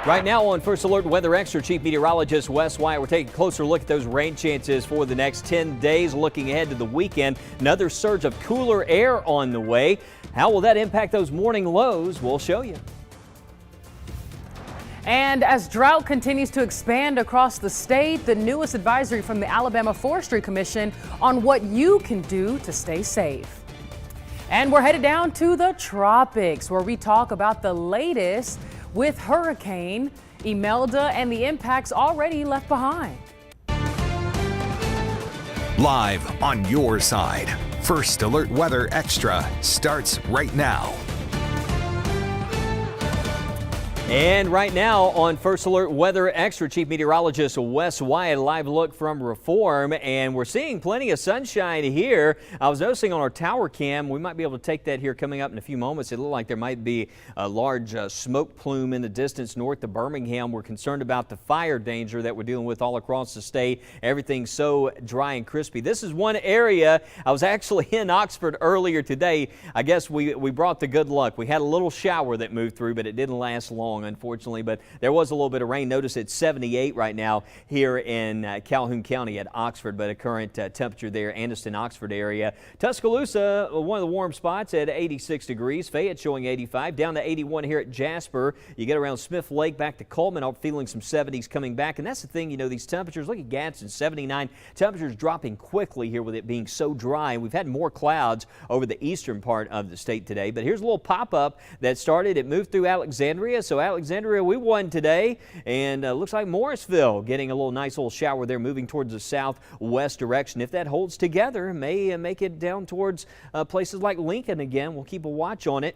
Right now on First Alert Weather Extra, Chief Meteorologist Wes Wyatt, we're taking a closer look at those rain chances for the next 10 days. Looking ahead to the weekend, another surge of cooler air on the way. How will that impact those morning lows? We'll show you. And as drought continues to expand across the state, the newest advisory from the Alabama Forestry Commission on what you can do to stay safe. And we're headed down to the tropics, where we talk about the latest with Hurricane Imelda and the impacts already left behind. Live on your side, First Alert Weather Extra starts right now. And right now on First Alert Weather Extra, Chief Meteorologist Wes Wyatt, a live look from Reform, and we're seeing plenty of sunshine here. I was noticing on our tower cam, we might be able to take that here coming up in a few moments. It looked like there might be a large smoke plume in the distance north of Birmingham. We're concerned about the fire danger that we're dealing with all across the state. Everything's so dry and crispy. This is one area. I was actually in Oxford earlier today. I guess we brought the good luck. We had a little shower that moved through, but it didn't last long, unfortunately, but there was a little bit of rain. Notice it's 78 right now here in Calhoun County at Oxford, but a current temperature there, Anniston, Oxford area. Tuscaloosa, one of the warm spots at 86 degrees. Fayette showing 85, down to 81 here at Jasper. You get around Smith Lake back to Coleman, I'm feeling some 70s coming back, and that's the thing, you know, these temperatures, look at Gadsden, 79. Temperatures dropping quickly here with it being so dry. We've had more clouds over the eastern part of the state today, but here's a little pop-up that started. It moved through Alexandria, so Alexandria, we won today, and looks like Morrisville getting a nice little shower there, moving towards the southwest direction. If that holds together, may make it down towards places like Lincoln again. We'll keep a watch on it.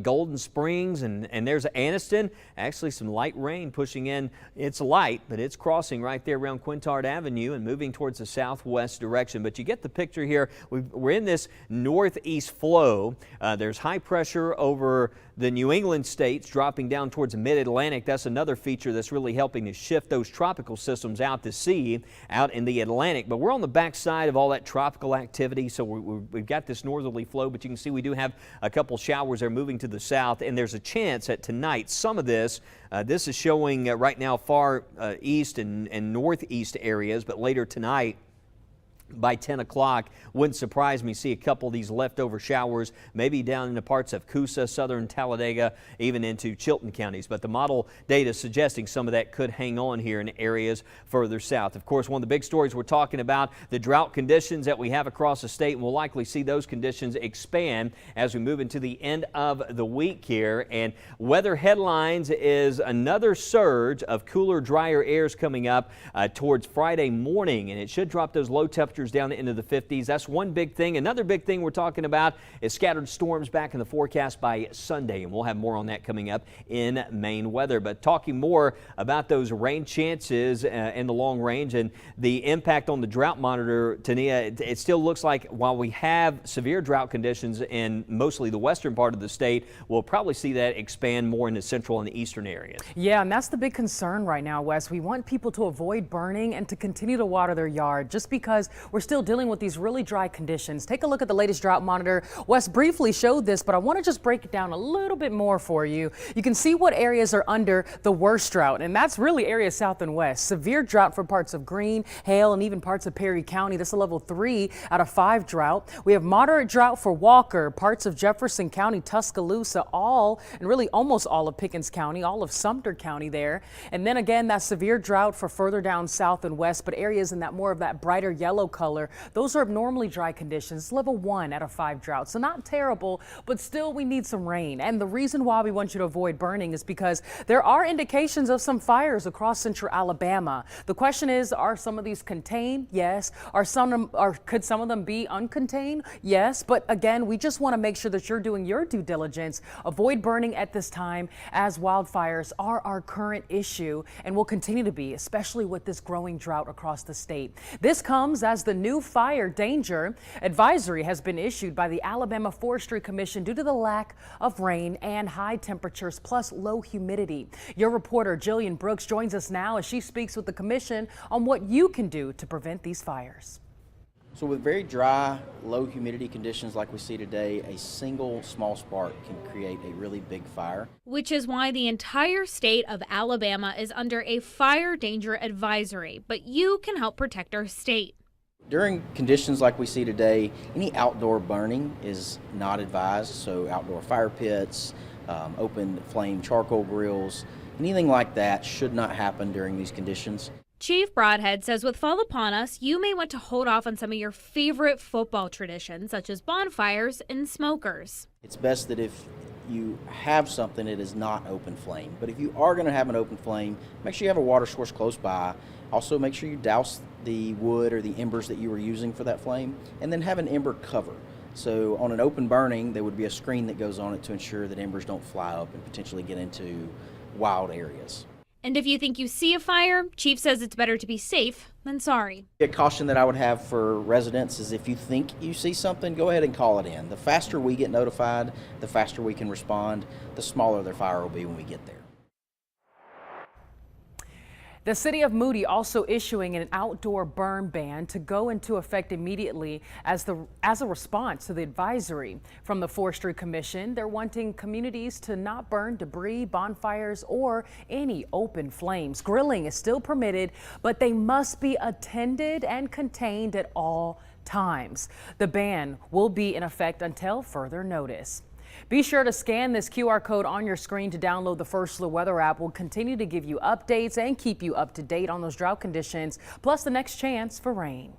Golden Springs, and there's Anniston. Actually, some light rain pushing in. It's light, but it's crossing right there around Quintard Avenue and moving towards the southwest direction. But you get the picture here. We're in this northeast flow. There's high pressure over the New England states dropping down towards the mid-Atlantic. That's another feature that's really helping to shift those tropical systems out to sea, out in the Atlantic. But we're on the backside of all that tropical activity, so we've got this northerly flow, but you can see we do have a couple showers there moving to the south, and there's a chance that tonight some of this is showing right now far east and northeast areas, but later tonight by 10 o'clock, wouldn't surprise me see a couple of these leftover showers, maybe down into parts of Coosa, southern Talladega, even into Chilton counties. But the model data is suggesting some of that could hang on here in areas further south. Of course, one of the big stories we're talking about, the drought conditions that we have across the state, and we'll likely see those conditions expand as we move into the end of the week here. And weather headlines is another surge of cooler, drier airs coming up towards Friday morning, and it should drop those low temperatures down into the 50s. That's one big thing. Another big thing we're talking about is scattered storms back in the forecast by Sunday, and we'll have more on that coming up in Maine weather. But talking more about those rain chances in the long range and the impact on the drought monitor, Tania, it still looks like while we have severe drought conditions in mostly the western part of the state, we'll probably see that expand more in the central and the eastern areas. Yeah, and that's the big concern right now, Wes. We want people to avoid burning and to continue to water their yard, just because we're still dealing with these really dry conditions. Take a look at the latest drought monitor. Wes briefly showed this, but I want to just break it down a little bit more for you. You can see what areas are under the worst drought, and that's really areas south and west. Severe drought for parts of Greene, Hale, and even parts of Perry County. This is a level 3 out of 5 drought. We have moderate drought for Walker, parts of Jefferson County, Tuscaloosa, all, and really almost all of Pickens County, all of Sumter County there. And then again, that severe drought for further down south and west, but areas in that more of that brighter yellow color, those are abnormally dry conditions, level 1 out of 5 drought. So not terrible, but still we need some rain. And the reason why we want you to avoid burning is because there are indications of some fires across central Alabama. The question is, are some of these contained? Yes. Could some of them be uncontained? Yes. But again, we just want to make sure that you're doing your due diligence. Avoid burning at this time, as wildfires are our current issue and will continue to be, especially with this growing drought across the state. This comes as the new fire danger advisory has been issued by the Alabama Forestry Commission due to the lack of rain and high temperatures plus low humidity. Your reporter Jillian Brooks joins us now as she speaks with the commission on what you can do to prevent these fires. So with very dry, low humidity conditions like we see today, a single small spark can create a really big fire. Which is why the entire state of Alabama is under a fire danger advisory, but you can help protect our state. During conditions like we see today, any outdoor burning is not advised, so outdoor fire pits, open flame charcoal grills, anything like that should not happen during these conditions. Chief Broadhead says with fall upon us, you may want to hold off on some of your favorite football traditions, such as bonfires and smokers. It's best that if you have something, it is not open flame. But if you are going to have an open flame, make sure you have a water source close by. Also, make sure you douse the wood or the embers that you were using for that flame, and then have an ember cover. So on an open burning, there would be a screen that goes on it to ensure that embers don't fly up and potentially get into wild areas. And if you think you see a fire, Chief says it's better to be safe than sorry. A caution that I would have for residents is if you think you see something, go ahead and call it in. The faster we get notified, the faster we can respond, the smaller the fire will be when we get there. The city of Moody also issuing an outdoor burn ban to go into effect immediately as a response to the advisory from the Forestry Commission. They're wanting communities to not burn debris, bonfires, or any open flames. Grilling is still permitted, but they must be attended and contained at all times. The ban will be in effect until further notice. Be sure to scan this QR code on your screen to download the First Alert Weather app. We'll continue to give you updates and keep you up to date on those drought conditions, plus the next chance for rain.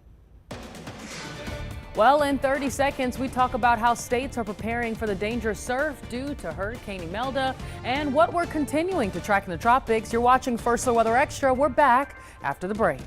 Well, in 30 seconds, we talk about how states are preparing for the dangerous surf due to Hurricane Imelda and what we're continuing to track in the tropics. You're watching First Alert Weather Extra. We're back after the break.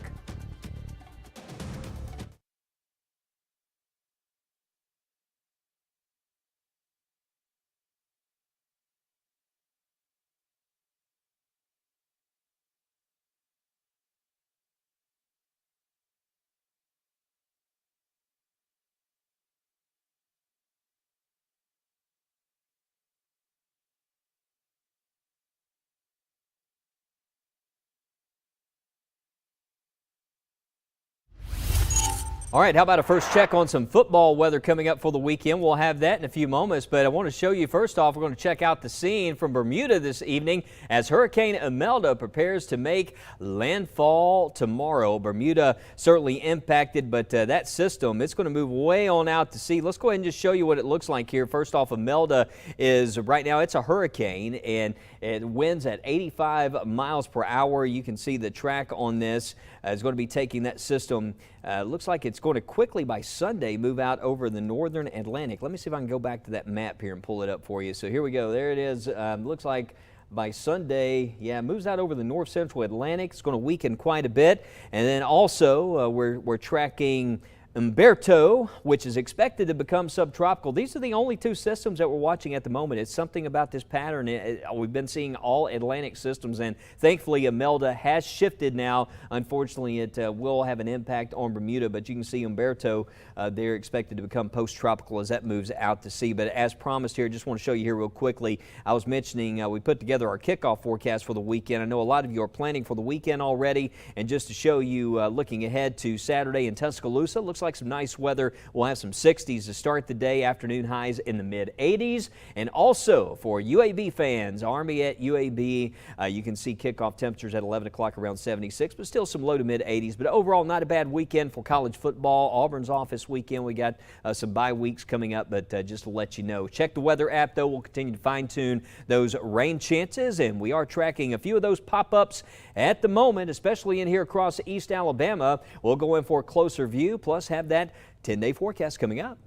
All right, how about a first check on some football weather coming up for the weekend? We'll have that in a few moments, but I want to show you first off, we're going to check out the scene from Bermuda this evening as Hurricane Imelda prepares to make landfall tomorrow. Bermuda certainly impacted, but that system, it's going to move way on out to sea. Let's go ahead and just show you what it looks like here. First off, Imelda is right now, it's a hurricane, and it winds at 85 miles per hour. You can see the track on this is going to be taking that system. Looks like it's going to quickly by Sunday move out over the northern Atlantic. Let me see if I can go back to that map here and pull it up for you. So here we go. There it is. Looks like by Sunday, yeah, moves out over the north central Atlantic. It's going to weaken quite a bit. And then also we're tracking Humberto, which is expected to become subtropical. These are the only two systems that we're watching at the moment. It's something about this pattern. We've been seeing all Atlantic systems, and thankfully Imelda has shifted now. Unfortunately, it will have an impact on Bermuda, but you can see Humberto, they're expected to become post-tropical as that moves out to sea. But as promised here, I just want to show you here real quickly. I was mentioning we put together our kickoff forecast for the weekend. I know a lot of you are planning for the weekend already, and just to show you looking ahead to Saturday in Tuscaloosa, looks like some nice weather. We'll have some 60s to start the day, afternoon highs in the mid-80s. And also for UAB fans, Army at UAB, you can see kickoff temperatures at 11 o'clock around 76, but still some low to mid-80s. But overall, not a bad weekend for college football. Auburn's off this weekend. We got some bye weeks coming up, but just to let you know. Check the weather app, though. We'll continue to fine-tune those rain chances, and we are tracking a few of those pop-ups at the moment, especially in here across East Alabama. We'll go in for a closer view, plus have that 10-day forecast coming up.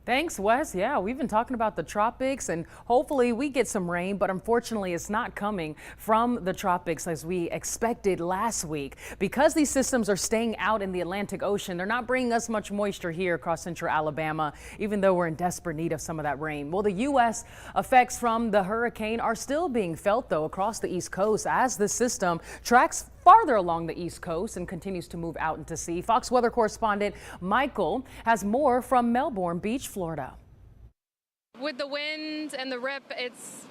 Thanks, Wes. Yeah, we've been talking about the tropics, and hopefully we get some rain, but unfortunately it's not coming from the tropics as we expected last week. Because these systems are staying out in the Atlantic Ocean, they're not bringing us much moisture here across central Alabama, even though we're in desperate need of some of that rain. Well, the U.S. effects from the hurricane are still being felt, though, across the East Coast as the system tracks farther along the East Coast and continues to move out into sea. Fox weather correspondent Michael has more from Melbourne Beach, Florida. With the wind and the rip, it's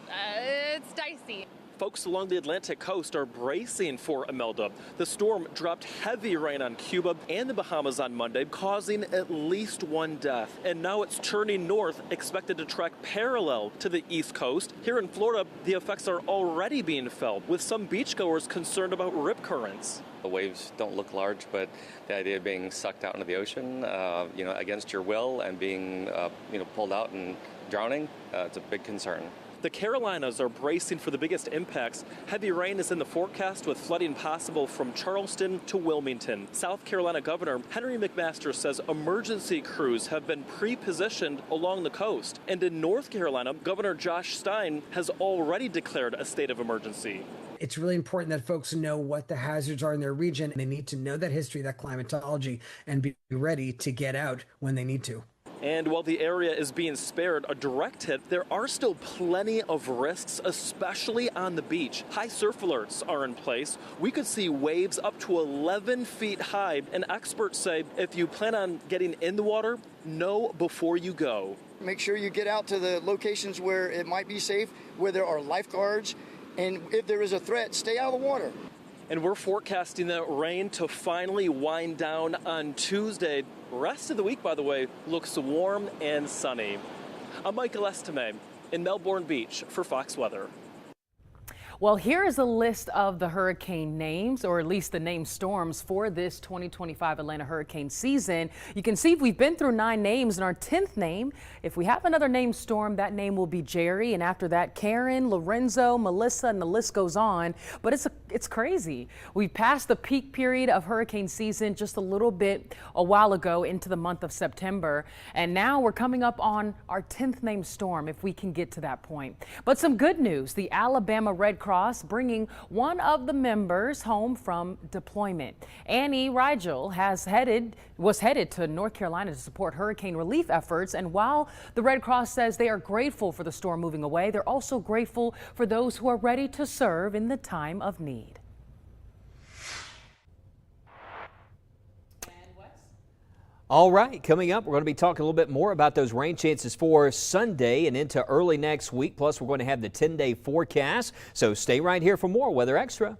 dicey. folks along the Atlantic coast are bracing for Imelda. The storm dropped heavy rain on Cuba and the Bahamas on Monday, causing at least one death. And now it's turning north, expected to track parallel to the east coast. Here in Florida, the effects are already being felt, with some beachgoers concerned about rip currents. The waves don't look large, but the idea of being sucked out into the ocean, against your will and being, pulled out and drowning, it's a big concern. The Carolinas are bracing for the biggest impacts. Heavy rain is in the forecast with flooding possible from Charleston to Wilmington. South Carolina Governor Henry McMaster says emergency crews have been pre-positioned along the coast. And in North Carolina, Governor Josh Stein has already declared a state of emergency. It's really important that folks know what the hazards are in their region. They need to know that history, that climatology, and be ready to get out when they need to. And while the area is being spared a direct hit, there are still plenty of risks, especially on the beach. High surf alerts are in place. We could see waves up to 11 feet high, and experts say if you plan on getting in the water, know before you go. Make sure you get out to the locations where it might be safe, where there are lifeguards, and if there is a threat, stay out of the water. And we're forecasting that rain to finally wind down on Tuesday. Rest of the week, by the way, looks warm and sunny. I'm Michael Estime in Melbourne Beach for Fox Weather. Well, here is a list of the hurricane names, or at least the named storms for this 2025 Atlanta hurricane season. You can see we've been through 9 names, and our 10th name, if we have another named storm, that name will be Jerry, and after that, Karen, Lorenzo, Melissa, and the list goes on. But it's crazy. We passed the peak period of hurricane season just a little bit a while ago into the month of September, and now we're coming up on our 10th named storm, if we can get to that point. But some good news, the Alabama Red Cross bringing one of the members home from deployment. Annie Rigel was headed to North Carolina to support hurricane relief efforts. And while the Red Cross says they are grateful for the storm moving away, they're also grateful for those who are ready to serve in the time of need. All right, coming up, we're going to be talking a little bit more about those rain chances for Sunday and into early next week. Plus, we're going to have the 10-day forecast. So stay right here for more Weather Extra.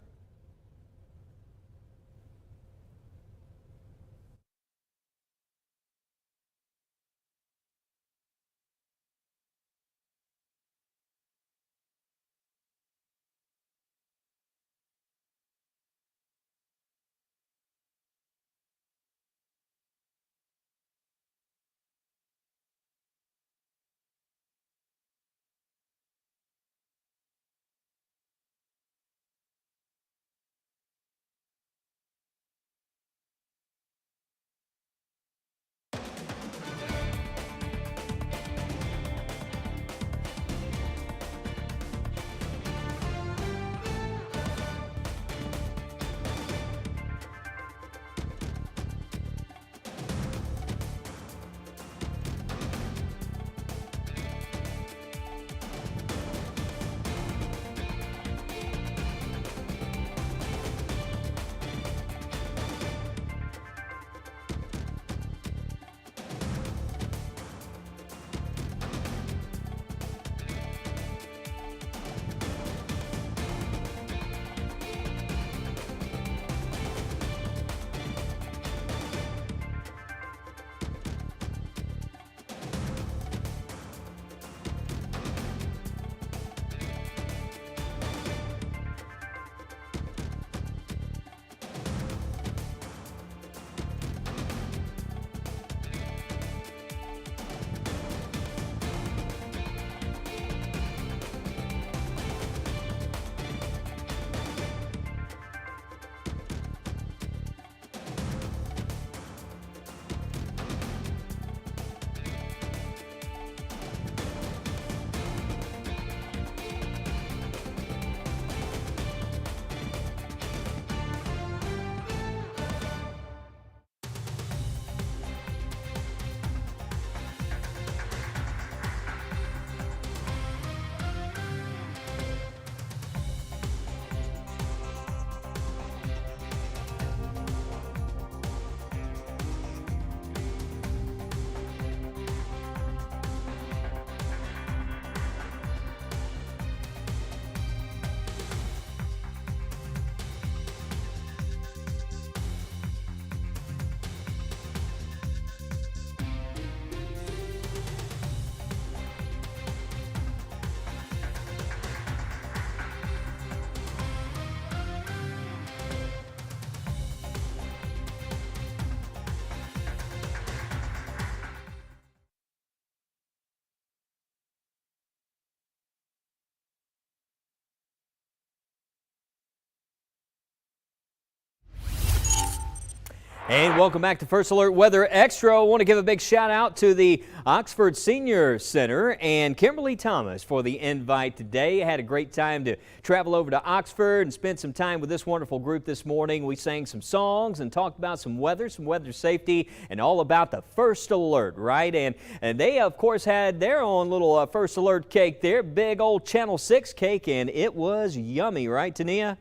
And welcome back to First Alert Weather Extra. I want to give a big shout out to the Oxford Senior Center and Kimberly Thomas for the invite today. I had a great time to travel over to Oxford and spend some time with this wonderful group this morning. We sang some songs and talked about some weather safety, and all about the First Alert, right? And they, of course, had their own little First Alert cake there, big old Channel 6 cake, and it was yummy, right, Tania?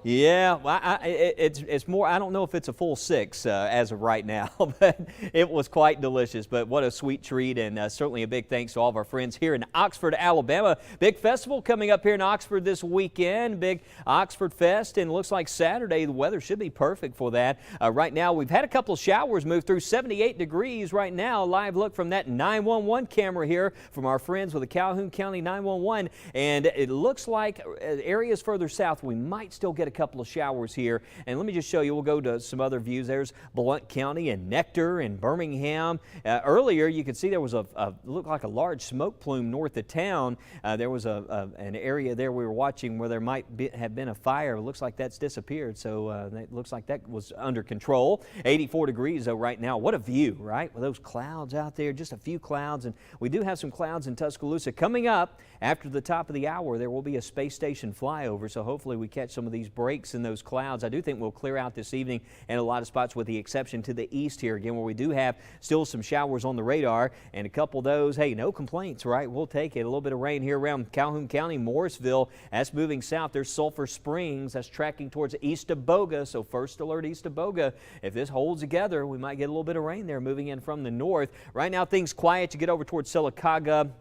Yeah, well, it's more, I don't know if it's a full 6 as of right now, but it was quite delicious. But what a sweet treat, and certainly a big thanks to all of our friends here in Oxford, Alabama. Big festival coming up here in Oxford this weekend, big Oxford Fest, and looks like Saturday the weather should be perfect for that. Right now we've had a couple of showers move through, 78 degrees right now. Live look from that 911 camera here from our friends with the Calhoun County 911, and it looks like areas further south we might still get a couple of showers here. And let me just show you, we'll go to some other views. There's Blount County and Nectar and Birmingham. Earlier you could see there was looked like a large smoke plume north of town. There was an area there we were watching where there might have been a fire. It looks like that's disappeared, so it looks like that was under control. 84 degrees though right now. What a view, right? With those clouds out there, just a few clouds, and we do have some clouds in Tuscaloosa. Coming up after the top of the hour, there will be a space station flyover, so hopefully we catch some of these breaks in those clouds. I do think we'll clear out this evening in a lot of spots, with the exception to the east here again, where we do have still some showers on the radar, and a couple of those, hey, no complaints, right? We'll take it. A little bit of rain here around Calhoun County, Morrisville. That's moving south. There's Sulphur Springs. That's tracking towards East Aboga, so First Alert East Aboga. If this holds together, we might get a little bit of rain there moving in from the north. Right now, things quiet to get over towards Sylacauga.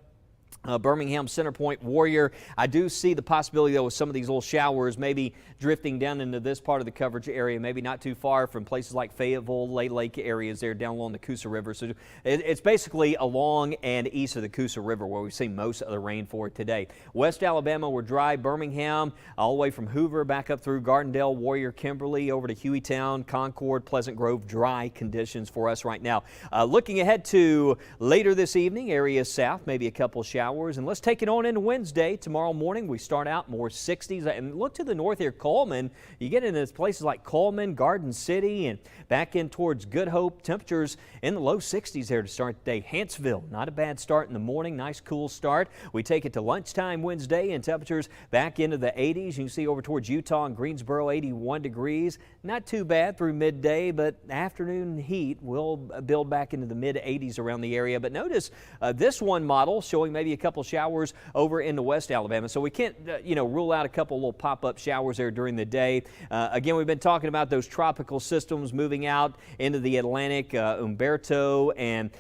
Birmingham, Centerpoint, Warrior. I do see the possibility, though, with some of these little showers maybe drifting down into this part of the coverage area, maybe not too far from places like Fayetteville, Lay Lake areas there down along the Coosa River. So it's basically along and east of the Coosa River where we've seen most of the rain for today. West Alabama, we're dry. Birmingham, all the way from Hoover back up through Gardendale, Warrior, Kimberly, over to Hueytown, Concord, Pleasant Grove, dry conditions for us right now. Looking ahead to later this evening, areas south, maybe a couple showers. And let's take it on into Wednesday. Tomorrow morning, we start out more 60s. And look to the north here, Coleman. You get into places like Coleman, Garden City, and back in towards Good Hope. Temperatures in the low 60s there to start the day. Hanceville, not a bad start in the morning. Nice, cool start. We take it to lunchtime Wednesday, and temperatures back into the 80s. You can see over towards Utah and Greensboro, 81 degrees. Not too bad through midday, but afternoon heat will build back into the mid-80s around the area. But notice this one model showing maybe a couple showers over into West Alabama, so we can't rule out a couple little pop-up showers there during the day. Again, we've been talking about those tropical systems moving out into the Atlantic, Umberto and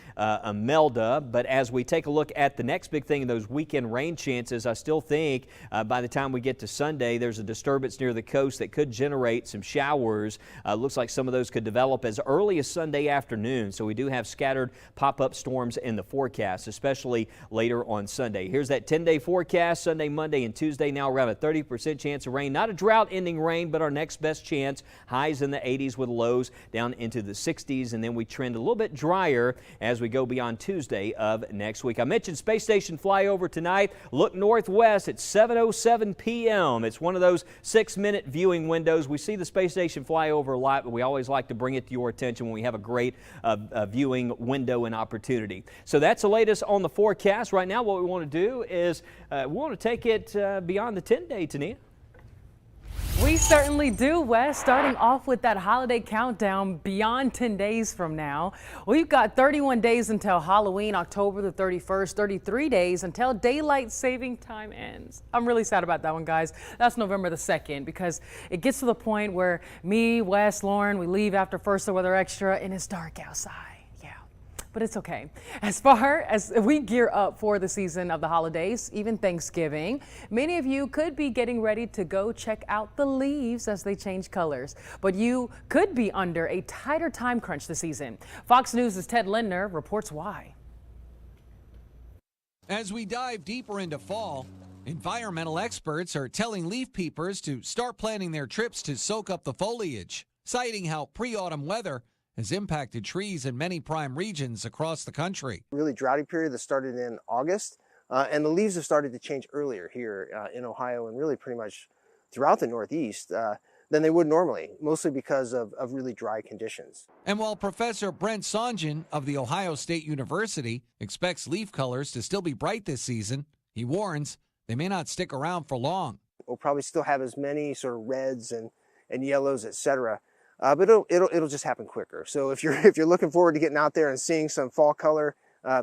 Imelda, but as we take a look at the next big thing in those weekend rain chances, I still think by the time we get to Sunday, there's a disturbance near the coast that could generate some showers. Looks like some of those could develop as early as Sunday afternoon, so we do have scattered pop-up storms in the forecast, especially later on Sunday. Here's that 10-day forecast. Sunday, Monday, and Tuesday now around a 30% chance of rain. Not a drought-ending rain, but our next best chance. Highs in the 80s with lows down into the 60s, and then we trend a little bit drier as we go beyond Tuesday of next week. I mentioned space station flyover tonight. Look northwest at 7:07 p.m. It's one of those 6-minute viewing windows. We see the space station flyover a lot, but we always like to bring it to your attention when we have a great viewing window and opportunity. So that's the latest on the forecast. Right now, what we want to do is we want to take it beyond the 10-day, Tania. We certainly do, Wes. Starting off with that holiday countdown beyond 10 days from now. We've got 31 days until Halloween, October the 31st, 33 days until daylight saving time ends. I'm really sad about that one, guys. That's November the 2nd, because it gets to the point where me, Wes, Lauren, we leave after First Weather Extra and it's dark outside. But it's okay. As far as we gear up for the season of the holidays, even Thanksgiving, many of you could be getting ready to go check out the leaves as they change colors. But you could be under a tighter time crunch this season. Fox News' Ted Lindner reports why. As we dive deeper into fall, environmental experts are telling leaf peepers to start planning their trips to soak up the foliage, citing how pre-autumn weather has impacted trees in many prime regions across the country. Really droughty period that started in August, and the leaves have started to change earlier here in Ohio and really pretty much throughout the Northeast. than they would normally, mostly because of really dry conditions. And while Professor Brent Songen of The Ohio State University expects leaf colors to still be bright this season, he warns they may not stick around for long. We'll probably still have as many sort of reds and yellows, etc. But it'll just happen quicker. So if you're looking forward to getting out there and seeing some fall color,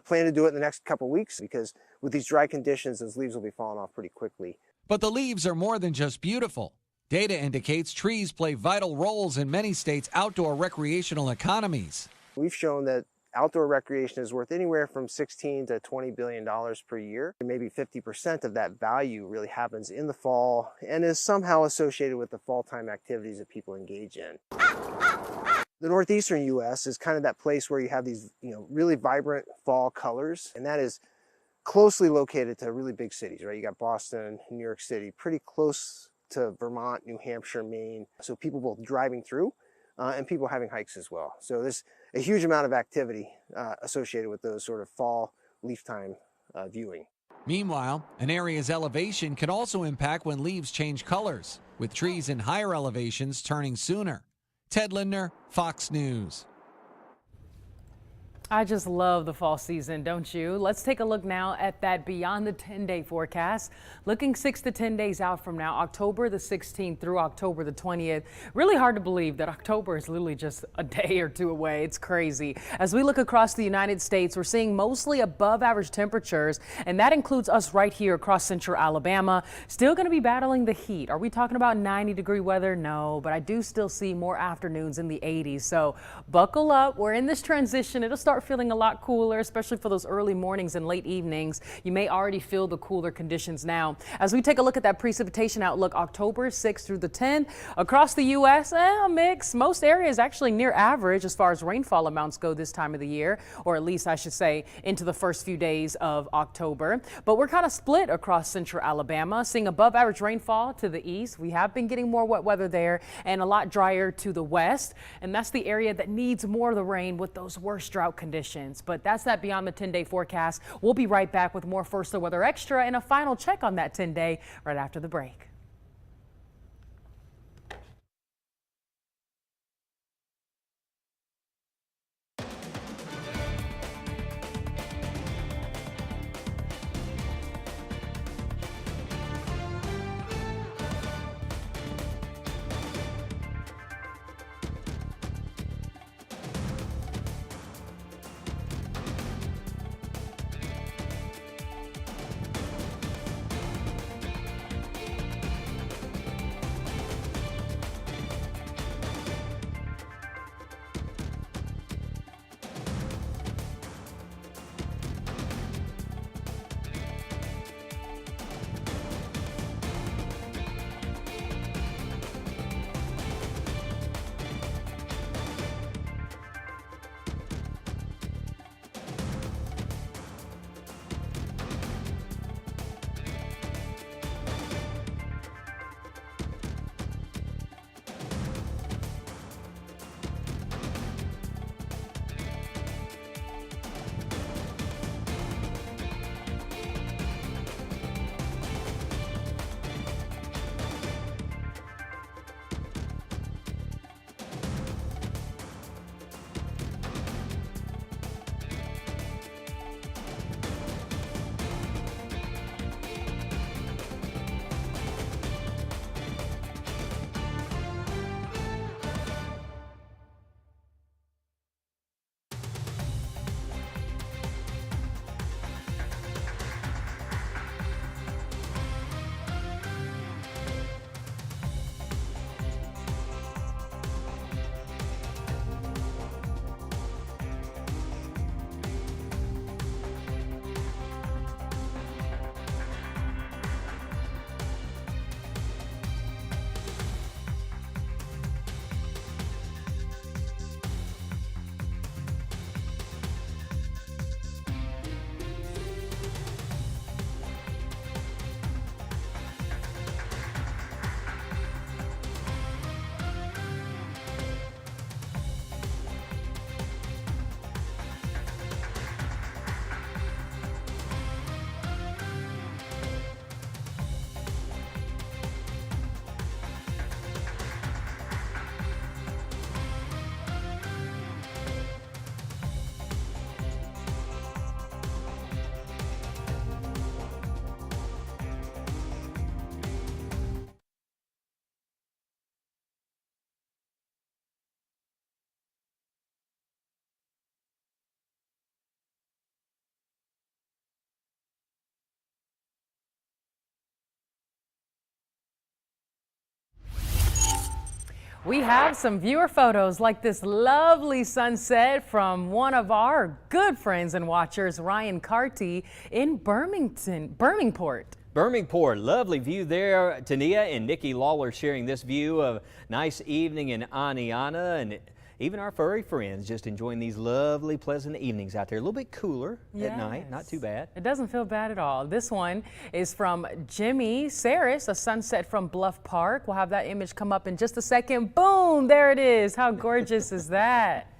plan to do it in the next couple weeks, because with these dry conditions, those leaves will be falling off pretty quickly. But the leaves are more than just beautiful. Data indicates trees play vital roles in many states' outdoor recreational economies. We've shown that outdoor recreation is worth anywhere from $16 to $20 billion per year. And maybe 50% of that value really happens in the fall and is somehow associated with the fall time activities that people engage in. The northeastern U.S. is kind of that place where you have these, really vibrant fall colors, and that is closely located to really big cities, right? You got Boston, New York City, pretty close to Vermont, New Hampshire, Maine. So people both driving through and people having hikes as well. So there's a huge amount of activity associated with those sort of fall leaf time viewing. Meanwhile, an area's elevation can also impact when leaves change colors, with trees in higher elevations turning sooner. Ted Lindner, Fox News. I just love the fall season, don't you? Let's take a look now at that beyond the 10-day forecast. Looking 6 to 10 days out from now, October the 16th through October the 20th. Really hard to believe that October is literally just a day or two away. It's crazy. As we look across the United States, we're seeing mostly above average temperatures, and that includes us right here across central Alabama. Still going to be battling the heat. Are we talking about 90-degree weather? No, but I do still see more afternoons in the 80s. So buckle up. We're in this transition. It'll start feeling a lot cooler, especially for those early mornings and late evenings. You may already feel the cooler conditions now. As we take a look at that precipitation outlook, October 6th through the 10th, across the U.S., a mix. Most areas actually near average as far as rainfall amounts go this time of the year, or at least I should say into the first few days of October. But we're kind of split across central Alabama, seeing above average rainfall to the east. We have been getting more wet weather there and a lot drier to the west. And that's the area that needs more of the rain with those worst drought conditions. But that's that beyond the 10-day forecast. We'll be right back with more First Alert Weather Extra and a final check on that 10-day right after the break. We have some viewer photos like this lovely sunset from one of our good friends and watchers, Ryan Carty, in Birmingport. Birmingport, lovely view there. Tania and Nikki Lawler sharing this view of nice evening in Aniana, and even our furry friends just enjoying these lovely, pleasant evenings out there. A little bit cooler at night, not too bad. It doesn't feel bad at all. This one is from Jimmy Saris, a sunset from Bluff Park. We'll have that image come up in just a second. Boom, there it is. How gorgeous is that?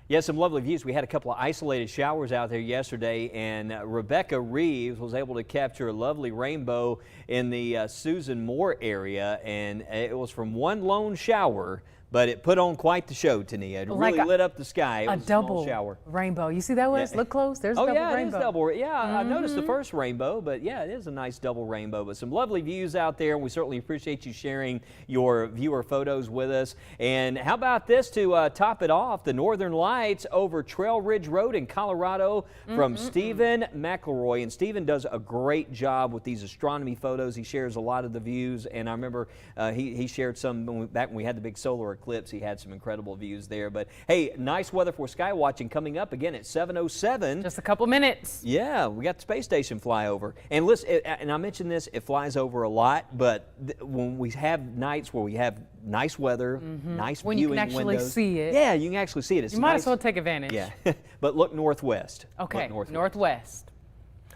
Yeah, some lovely views. We had a couple of isolated showers out there yesterday, and Rebecca Reeves was able to capture a lovely rainbow in the Susan Moore area, and it was from one lone shower, but it put on quite the show, Tania. It really lit up the sky. It was a double small shower. Rainbow. You see that, Wes? Yeah. Look close. There's a double rainbow. It is double. Yeah, I noticed the first rainbow, but yeah, it is a nice double rainbow. But some lovely views out there, and we certainly appreciate you sharing your viewer photos with us. And how about this to top it off? The Northern Lights over Trail Ridge Road in Colorado from Stephen McElroy. And Stephen does a great job with these astronomy photos. He shares a lot of the views, and I remember he shared some back when we had the big solar eclipse. He had some incredible views there. But hey, nice weather for sky watching coming up again at 7:07. Just a couple minutes. Yeah, we got the space station flyover. And listen, and I mentioned this, it flies over a lot, but when we have nights where we have nice weather, nice when viewing you can actually windows, see it. Yeah, you can actually see it. It's you might nice. as well take advantage. Yeah, but look northwest. Okay, look northwest.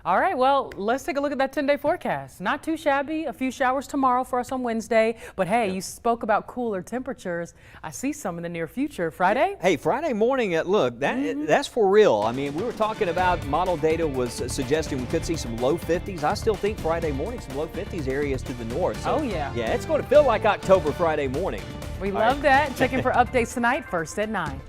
All right, well, let's take a look at that 10-day forecast. Not too shabby. A few showers tomorrow for us on Wednesday. But hey, you spoke about cooler temperatures. I see some in the near future. Friday? Hey, Friday morning, look, that's for real. I mean, we were talking about model data was suggesting we could see some low 50s. I still think Friday morning, some low 50s areas to the north. So, oh, yeah. Yeah, it's going to feel like October Friday morning. We love that. Checking for updates tonight, first at 9.